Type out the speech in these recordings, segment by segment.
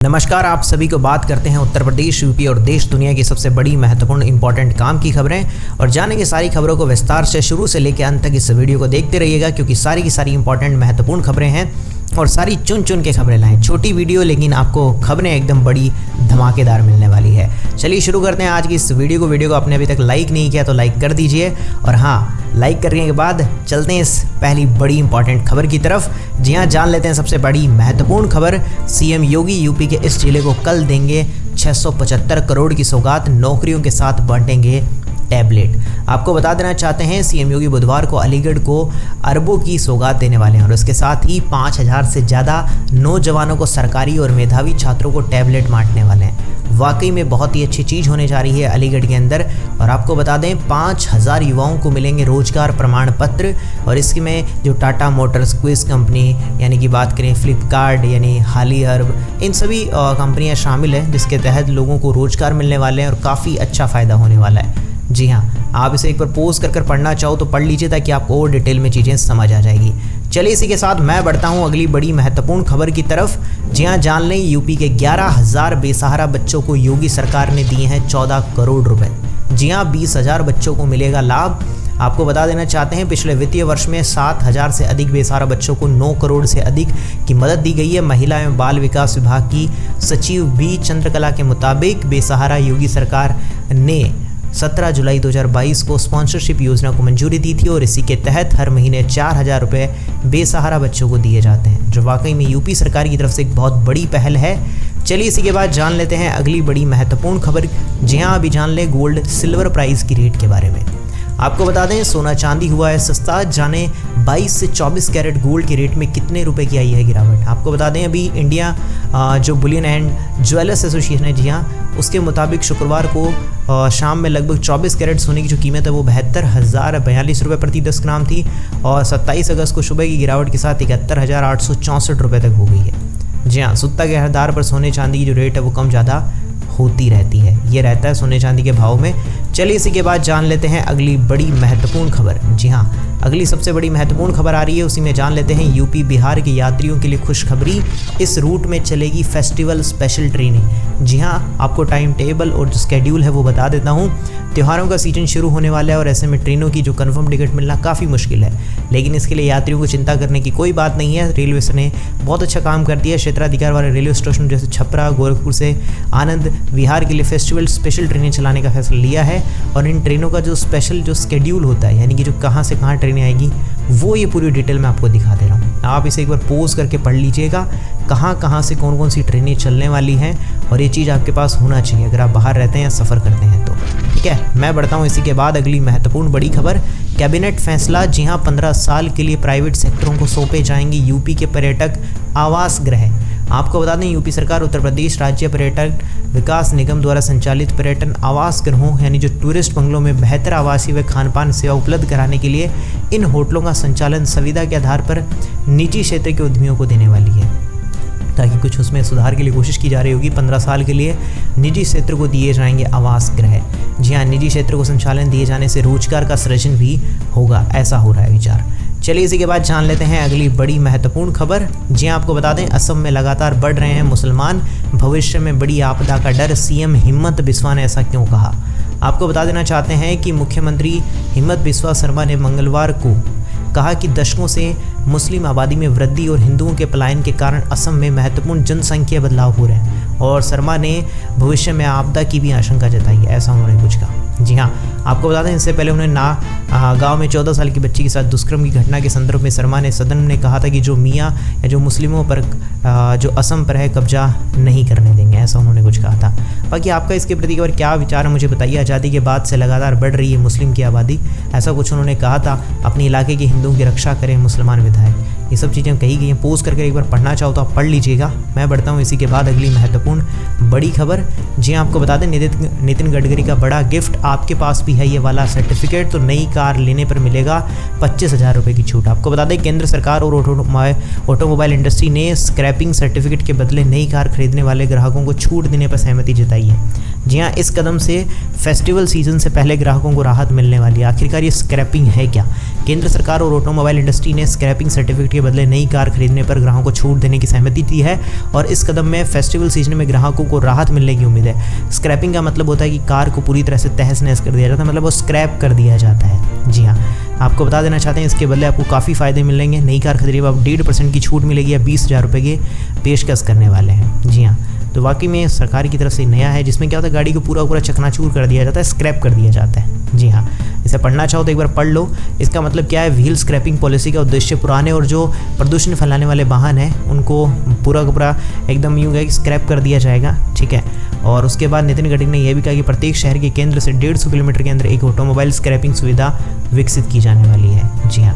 नमस्कार, आप सभी को बात करते हैं उत्तर प्रदेश, यूपी और देश दुनिया की सबसे बड़ी महत्वपूर्ण इंपॉर्टेंट काम की खबरें और जानेंगे सारी खबरों को विस्तार से शुरू से लेकर अंत तक। इस वीडियो को देखते रहिएगा क्योंकि सारी की सारी इंपॉर्टेंट महत्वपूर्ण खबरें हैं और सारी चुन चुन के खबरें लाएं। छोटी वीडियो लेकिन आपको खबरें एकदम बड़ी धमाकेदार मिलने वाली है। चलिए शुरू करते हैं आज की इस वीडियो को आपने अभी तक लाइक नहीं किया तो लाइक कर दीजिए और हाँ, लाइक करने के बाद चलते हैं इस पहली बड़ी इंपॉर्टेंट खबर की तरफ। जी हाँ, जान लेते हैं सबसे बड़ी महत्वपूर्ण खबर। सीएम योगी यूपी के इस जिले को कल देंगे 675 करोड़ की सौगात, नौकरियों के साथ बांटेंगे टैबलेट। आपको बता देना चाहते हैं सीएम योगी बुधवार को अलीगढ़ को अरबों की सौगात देने वाले हैं और उसके साथ ही 5000 से ज़्यादा नौजवानों को सरकारी और मेधावी छात्रों को टैबलेट बांटने वाले हैं। वाकई में बहुत ही अच्छी चीज़ होने जा रही है अलीगढ़ के अंदर। और आपको बता दें 5000 युवाओं को मिलेंगे रोजगार प्रमाण पत्र और इसमें जो टाटा मोटर्स, क्विज कंपनी यानी कि बात करें फ्लिपकार्ट यानी हाली अर्ब, इन सभी कंपनियां शामिल हैं जिसके तहत लोगों को रोजगार मिलने वाले हैं और काफ़ी अच्छा फ़ायदा होने वाला है। जी हाँ, आप इसे एक बार पॉज कर पढ़ना चाहो तो पढ़ लीजिए ताकि आपको और डिटेल में चीज़ें समझ आ जाएगी। चलिए इसी के साथ मैं बढ़ता हूँ अगली बड़ी महत्वपूर्ण खबर की तरफ। जी हाँ, जान लें यूपी के 11000 बेसहारा बच्चों को योगी सरकार ने दिए हैं 14 करोड़ रुपए। जी हाँ, 20,000 बच्चों को मिलेगा लाभ। आपको बता देना चाहते हैं पिछले वित्तीय वर्ष में 7000 से अधिक बेसहारा बच्चों को 9 करोड़ से अधिक की मदद दी गई है। महिला एवं बाल विकास विभाग की सचिव बी चंद्रकला के मुताबिक बेसहारा योगी सरकार ने 17 जुलाई 2022 को स्पॉन्सरशिप योजना को मंजूरी दी थी और इसी के तहत हर महीने 4000 रुपये बेसहारा बच्चों को दिए जाते हैं, जो वाकई में यूपी सरकार की तरफ से एक बहुत बड़ी पहल है। चलिए इसी के बाद जान लेते हैं अगली बड़ी महत्वपूर्ण खबर। जी हाँ, अभी जान लें गोल्ड सिल्वर प्राइस की रेट के बारे में। आपको बता दें सोना चांदी हुआ है सस्ता। जाने 22 से 24 कैरेट गोल्ड के रेट में कितने रुपए की आई है गिरावट। आपको बता दें अभी इंडिया जो बुलियन एंड ज्वेलर्स एसोसिएशन है, जी हाँ, उसके मुताबिक शुक्रवार को शाम में लगभग 24 कैरेट सोने की जो कीमत है वो 72,042 रुपये प्रति 10 ग्राम थी और 27 अगस्त को सुबह की गिरावट के साथ 71,864 रुपये तक हो गई है। जी हाँ, सुत्ता के आधार पर सोने चांदी की जो रेट है वो कम ज़्यादा होती रहती है, ये रहता है सोने चांदी के भाव में। चलिए इसी के बाद जान लेते हैं अगली बड़ी महत्वपूर्ण खबर। जी हाँ, अगली सबसे बड़ी महत्वपूर्ण खबर आ रही है, उसी में जान लेते हैं यूपी बिहार के यात्रियों के लिए खुशखबरी। इस रूट में चलेगी फेस्टिवल स्पेशल ट्रेनें। जी हाँ, आपको टाइम टेबल और जो स्केड्यूल है वो बता देता हूँ। त्योहारों का सीजन शुरू होने वाला है और ऐसे में ट्रेनों की जो कंफर्म टिकट मिलना काफ़ी मुश्किल है, लेकिन इसके लिए यात्रियों को चिंता करने की कोई बात नहीं है। रेलवे ने बहुत अच्छा काम कर दिया है। क्षेत्राधिकार वाले रेलवे स्टेशन जैसे छपरा, गोरखपुर से आनंद विहार के लिए फेस्टिवल स्पेशल ट्रेनें चलाने का फैसला लिया है और इन ट्रेनों का जो स्पेशल जो स्केड्यूल होता है यानी कि जो कहाँ से कहाँ ट्रेनें आएगी वो ये पूरी डिटेल में आपको दिखा दे रहा हूँ। आप इसे एक बार पॉज करके पढ़ लीजिएगा कहाँ कहाँ से कौन कौन सी ट्रेनें चलने वाली हैं और ये चीज़ आपके पास होना चाहिए अगर आप बाहर रहते हैं या सफ़र करते हैं तो। ठीक है, मैं बढ़ता हूँ इसी के बाद अगली महत्वपूर्ण बड़ी खबर। कैबिनेट फैसला। जी हाँ, 15 साल के लिए प्राइवेट सेक्टरों को सौंपे जाएंगे यूपी के पर्यटक आवास गृह। आपको बता दें यूपी सरकार उत्तर प्रदेश राज्य पर्यटन विकास निगम द्वारा संचालित पर्यटन आवास गृहों यानी जो टूरिस्ट बंगलों में बेहतर आवासीय व खानपान सेवा उपलब्ध कराने के लिए इन होटलों का संचालन सुविधा के आधार पर निजी क्षेत्र के उद्यमियों को देने वाली है, ताकि कुछ उसमें सुधार के लिए कोशिश की जा रही होगी। 15 साल के लिए निजी क्षेत्र को दिए जाएंगे आवास गृह। जी हाँ, निजी क्षेत्र को संचालन दिए जाने से रोजगार का सृजन भी होगा, ऐसा हो रहा है विचार। चलिए इसी के बाद जान लेते हैं अगली बड़ी महत्वपूर्ण खबर। जी हाँ, आपको बता दें असम में लगातार बढ़ रहे हैं मुसलमान, भविष्य में बड़ी आपदा का डर। सीएम हिमंत बिस्वा ने ऐसा क्यों कहा। आपको बता देना चाहते हैं कि मुख्यमंत्री हिमंत बिस्वा शर्मा ने मंगलवार को कहा कि दशकों से मुस्लिम आबादी में वृद्धि और हिंदुओं के पलायन के कारण असम में महत्वपूर्ण जनसंख्या बदलाव हो रहे हैं और शर्मा ने भविष्य में आपदा की भी आशंका जताई है, ऐसा उन्होंने कुछ कहा। जी हाँ, आपको बता दें इससे पहले उन्होंने गांव में 14 साल की बच्ची के साथ दुष्कर्म की घटना के संदर्भ में शर्मा ने सदन में कहा था कि जो मियाँ या जो मुस्लिमों पर जो असम पर है कब्जा नहीं करने देंगे, ऐसा उन्होंने कुछ कहा था। बाकी आपका इसके प्रति और क्या विचार है मुझे बताइए। आज़ादी के बाद से लगातार बढ़ रही है मुस्लिम की आबादी, ऐसा कुछ उन्होंने कहा था। अपने इलाके के हिंदुओं की रक्षा करें मुसलमान विधायक, ये सब चीज़ें कही गई हैं। पोस्ट करके एक बार पढ़ना चाहो तो आप पढ़ लीजिएगा। मैं बढ़ता हूँ इसी के बाद अगली महत्वपूर्ण बड़ी खबर। जी आपको बता दें नितिन गडकरी का बड़ा गिफ्ट, आपके पास भी है ये वाला सर्टिफिकेट तो नई कार लेने पर मिलेगा 25,000 रुपये की छूट। आपको बता दें केंद्र सरकार और ऑटोमोबाइल इंडस्ट्री ने स्क्रैपिंग सर्टिफिकेट के बदले नई कार खरीदने वाले ग्राहकों को छूट देने पर सहमति जताई है। जी हाँ, इस कदम से फेस्टिवल सीजन से पहले ग्राहकों को राहत मिलने वाली है। आखिरकार ये स्क्रैपिंग है क्या? केंद्र सरकार और ऑटोमोबाइल इंडस्ट्री ने स्क्रैपिंग सर्टिफिकेट के बदले नई कार खरीदने पर ग्राहकों को छूट देने की सहमति दी है और इस कदम में फेस्टिवल सीजन में ग्राहकों को राहत मिलने की उम्मीद है। स्क्रैपिंग का मतलब होता है कि कार को पूरी तरह से तहस नहस कर दिया जाता है, मतलब वो स्क्रैप कर दिया जाता है। जी हाँ, आपको बता देना चाहते हैं इसके बदले आपको काफ़ी फ़ायदे मिलेंगे। नई कार खरीदने पर आप 1.5% की छूट मिलेगी या 20,000 रुपये की पेशकश करने वाले हैं। जी हाँ, तो वाकई में सरकार की तरफ से नया है, जिसमें क्या होता है गाड़ी को पूरा चकनाचूर कर दिया जाता है, स्क्रैप कर दिया जाता है। जी हाँ, इसे पढ़ना चाहो तो एक बार पढ़ लो। इसका मतलब क्या है? व्हील स्क्रैपिंग पॉलिसी का उद्देश्य पुराने और जो प्रदूषण फैलाने वाले वाहन हैं उनको पूरा का पूरा एकदम यूँ है कि स्क्रैप कर दिया जाएगा। ठीक है, और उसके बाद नितिन गडकरी ने यह भी कहा कि प्रत्येक शहर के केंद्र से 150 किलोमीटर के अंदर एक ऑटोमोबाइल स्क्रैपिंग सुविधा विकसित की जाने वाली है। जी हाँ,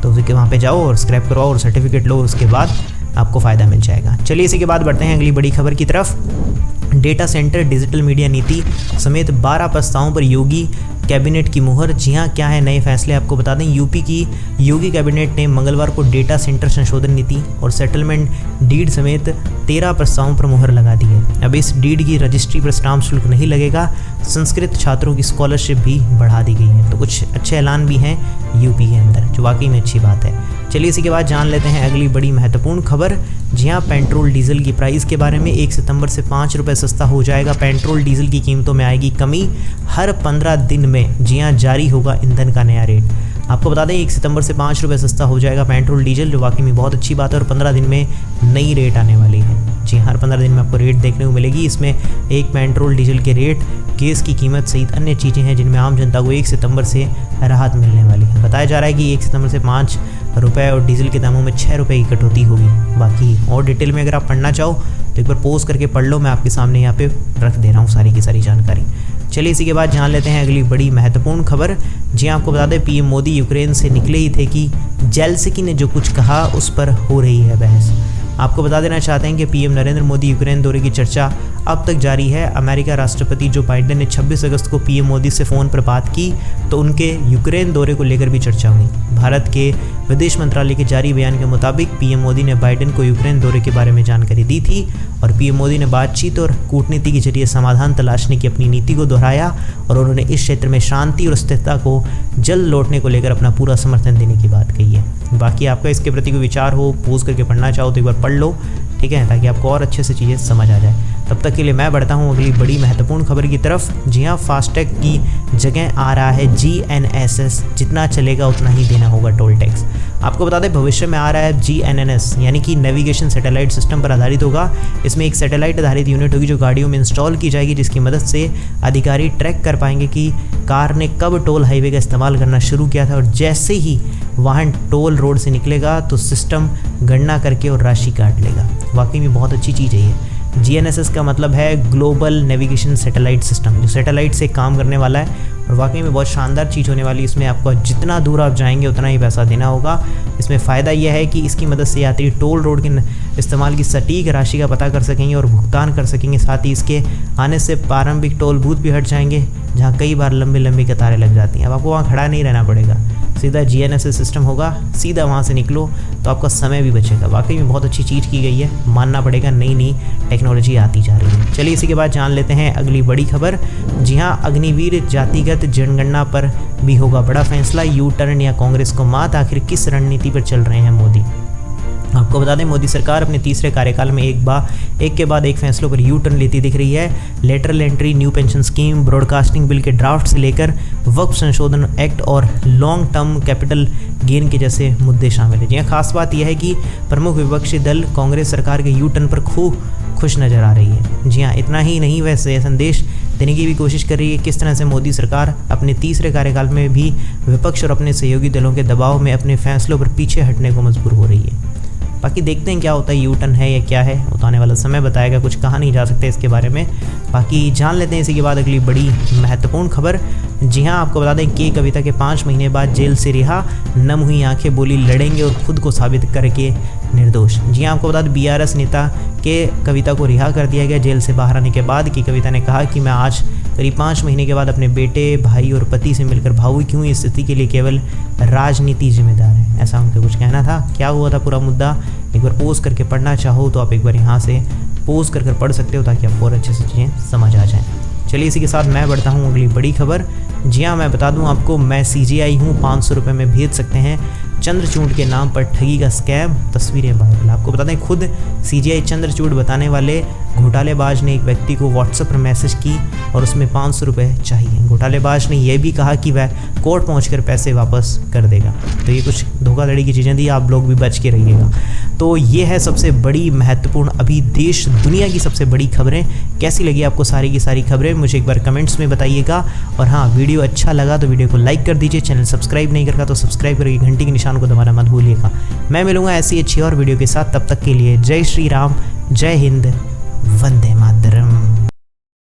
तो वहाँ पे जाओ और स्क्रैप करवाओ और सर्टिफिकेट लो, उसके बाद आपको फ़ायदा मिल जाएगा। चलिए इसी के बाद बढ़ते हैं अगली बड़ी खबर की तरफ। डेटा सेंटर डिजिटल मीडिया नीति समेत 12 प्रस्तावों पर योगी कैबिनेट की मुहर। जी हाँ, क्या है नए फैसले? आपको बता दें यूपी की योगी कैबिनेट ने मंगलवार को डेटा सेंटर संशोधन नीति और सेटलमेंट डीड समेत 13 प्रस्तावों पर मुहर लगा दी है। अब इस डीड की रजिस्ट्री पर स्टाम्प शुल्क नहीं लगेगा। संस्कृत छात्रों की स्कॉलरशिप भी बढ़ा दी गई है। तो कुछ अच्छे ऐलान भी हैं यूपी के अंदर, जो वाकई में अच्छी बात है। चलिए इसी के बाद जान लेते हैं अगली बड़ी महत्वपूर्ण खबर। जी हाँ, पेट्रोल डीजल की प्राइस के बारे में 1 सितंबर से 5 रुपये सस्ता हो जाएगा। पेट्रोल डीजल की कीमतों में आएगी कमी। हर 15 दिन में जी हाँ जारी होगा ईंधन का नया रेट। आपको बता दें 1 सितंबर से 5 रुपये सस्ता हो जाएगा पेट्रोल डीजल, जो वाकई में बहुत अच्छी बात है और 15 दिन में नई रेट आने वाली है। जी, हर 15 दिन में आपको रेट देखने को मिलेगी। इसमें एक पेट्रोल डीजल के रेट, गैस की कीमत सहित अन्य चीज़ें हैं जिनमें आम जनता को 1 सितंबर से राहत मिलने वाली है। बताया जा रहा है कि 1 सितंबर से 5 रुपये और डीजल के दामों में 6 रुपये की कटौती होगी। बाकी और डिटेल में अगर आप पढ़ना चाहो तो एक बार पॉज करके पढ़ लो, मैं आपके सामने यहाँ पे रख दे रहा हूँ सारी की सारी जानकारी। चलिए इसी के बाद जान लेते हैं अगली बड़ी महत्वपूर्ण खबर। जी आपको बता दें पीएम मोदी यूक्रेन से निकले ही थे कि जेलेंस्की ने जो कुछ कहा उस पर हो रही है बहस। आपको बता देना चाहते हैं कि पीएम नरेंद्र मोदी यूक्रेन दौरे की चर्चा अब तक जारी है। अमेरिका राष्ट्रपति जो बाइडेन ने 26 अगस्त को पीएम मोदी से फ़ोन पर बात की तो उनके यूक्रेन दौरे को लेकर भी चर्चा हुई। भारत के विदेश मंत्रालय के जारी बयान के मुताबिक पीएम मोदी ने बाइडेन को यूक्रेन दौरे के बारे में जानकारी दी थी और पीएम मोदी ने बातचीत और कूटनीति के जरिए समाधान तलाशने की अपनी नीति को दोहराया और उन्होंने इस क्षेत्र में शांति और स्थिरता को जल्द लौटने को लेकर अपना पूरा समर्थन देने की बात कही है। बाकी आपका इसके प्रति कोई विचार हो, पोज करके पढ़ना चाहो तो एक बार पढ़ लो, ठीक है, ताकि आपको और अच्छे से चीज़ें समझ आ जाए। तब तक के लिए मैं बढ़ता हूँ अगली बड़ी महत्वपूर्ण खबर की तरफ। जी हाँ, फास्टैग की जगह आ रहा है GNSS, जितना चलेगा उतना ही देना होगा टोल टैक्स। आपको बता दें भविष्य में आ रहा है GNSS यानी कि नेविगेशन सैटेलाइट सिस्टम पर आधारित होगा। इसमें एक सैटेलाइट आधारित यूनिट होगी जो गाड़ियों में इंस्टॉल की जाएगी, जिसकी मदद से अधिकारी ट्रैक कर पाएंगे कि कार ने कब टोल हाईवे का इस्तेमाल करना शुरू किया था और जैसे ही वाहन टोल रोड से निकलेगा तो सिस्टम गणना करके और राशि काट लेगा। वाकई में बहुत अच्छी चीज़ है ये। GNSS का मतलब है ग्लोबल नेविगेशन सैटेलाइट सिस्टम, जो सैटेलाइट से काम करने वाला है और वाकई में बहुत शानदार चीज़ होने वाली है। इसमें आपको जितना दूर आप जाएंगे उतना ही पैसा देना होगा। इसमें फ़ायदा यह है कि इसकी मदद से यात्री टोल रोड के इस्तेमाल की सटीक राशि का पता कर सकेंगे और भुगतान कर सकेंगे। साथ ही इसके आने से प्रारंभिक टोल बूथ भी हट जाएंगे जहाँ कई बार लंबी लंबी कतारें लग जाती हैं। अब आपको वहाँ खड़ा नहीं रहना पड़ेगा, सीधा GNSS सिस्टम होगा, सीधा वहाँ से निकलो तो आपका समय भी बचेगा। वाकई में बहुत अच्छी चीज़ की गई है, मानना पड़ेगा, नई नई टेक्नोलॉजी आती जा रही है। चलिए इसी के बाद जान लेते हैं अगली बड़ी खबर। जी हाँ, अग्निवीर जातिगत जनगणना पर भी होगा बड़ा फैसला। यू टर्न या कांग्रेस को मात, आखिर किस रणनीति पर चल रहे हैं मोदी? आपको बता दें मोदी सरकार अपने तीसरे कार्यकाल में एक के बाद एक फैसलों पर यू टर्न लेती दिख रही है। Lateral entry, new pension scheme, broadcasting bill के ड्राफ्ट से लेकर वक्फ संशोधन एक्ट और लॉन्ग टर्म कैपिटल गेन के जैसे मुद्दे शामिल हैं। जी हाँ, खास बात यह है कि प्रमुख विपक्षी दल कांग्रेस सरकार के यू टर्न पर खूब खुश नज़र आ रही है। जी हाँ, इतना ही नहीं, वैसे संदेश देने की भी कोशिश कर रही है किस तरह से मोदी सरकार अपने तीसरे कार्यकाल में भी विपक्ष और अपने सहयोगी दलों के दबाव में अपने फैसलों पर पीछे हटने को मजबूर हो रही है। बाकी देखते हैं क्या होता है, यू टर्न है या क्या है, आने वाला समय बताएगा, कुछ कहा नहीं जा सकता इसके बारे में। बाकी जान लेते हैं इसी के बाद अगली बड़ी महत्वपूर्ण खबर। जी हाँ, आपको बता दें कि कविता के 5 महीने बाद जेल से रिहा, नम हुई आंखें, बोली लड़ेंगे और खुद को साबित करके निर्दोष। जी हाँ, आपको बता दें BRS नेता के कविता को रिहा कर दिया गया जेल से बाहर आने के बाद। कि कविता ने कहा कि मैं आज करीब 5 महीने के बाद अपने बेटे, भाई और पति से मिलकर भावुक हूँ। इस स्थिति के लिए केवल राजनीति जिम्मेदार है, ऐसा उनका कुछ कहना था। क्या हुआ था पूरा मुद्दा एक बार पोज करके पढ़ना चाहो तो आप एक बार यहाँ से पोज कर पढ़ सकते हो ताकि आपको और अच्छे से चीज़ें समझ आ जाएँ। चलिए इसी के साथ मैं बढ़ता हूँ अगली बड़ी खबर। जी हाँ, मैं बता दूँ आपको, मैं CGI हूँ, 500 रुपये में भेज सकते हैं। चंद्रचूड़ के नाम पर ठगी का स्कैम, तस्वीरें वायरल। आपको बता दें, खुद CGI चंद्रचूड़ बताने वाले घोटालेबाज ने एक व्यक्ति को व्हाट्सएप पर मैसेज की और उसमें 500 रुपये चाहिए। घोटालेबाज ने यह भी कहा कि वह कोर्ट पहुंचकर पैसे वापस कर देगा। तो ये कुछ धोखाधड़ी की चीज़ें थी, आप लोग भी बच के रहिएगा। तो ये है सबसे बड़ी महत्वपूर्ण अभी देश दुनिया की सबसे बड़ी खबरें। कैसी लगी आपको सारी की सारी खबरें, मुझे एक बार कमेंट्स में बताइएगा। और हाँ, वीडियो अच्छा लगा तो वीडियो को लाइक कर दीजिए। चैनल सब्सक्राइब नहीं करता तो सब्सक्राइब करके घंटी के निशान को दबाना मत भूलिएगा। मैं मिलूंगा ऐसी अच्छी और वीडियो के साथ, तब तक के लिए जय श्री राम, जय हिंद, वंदे मातरम।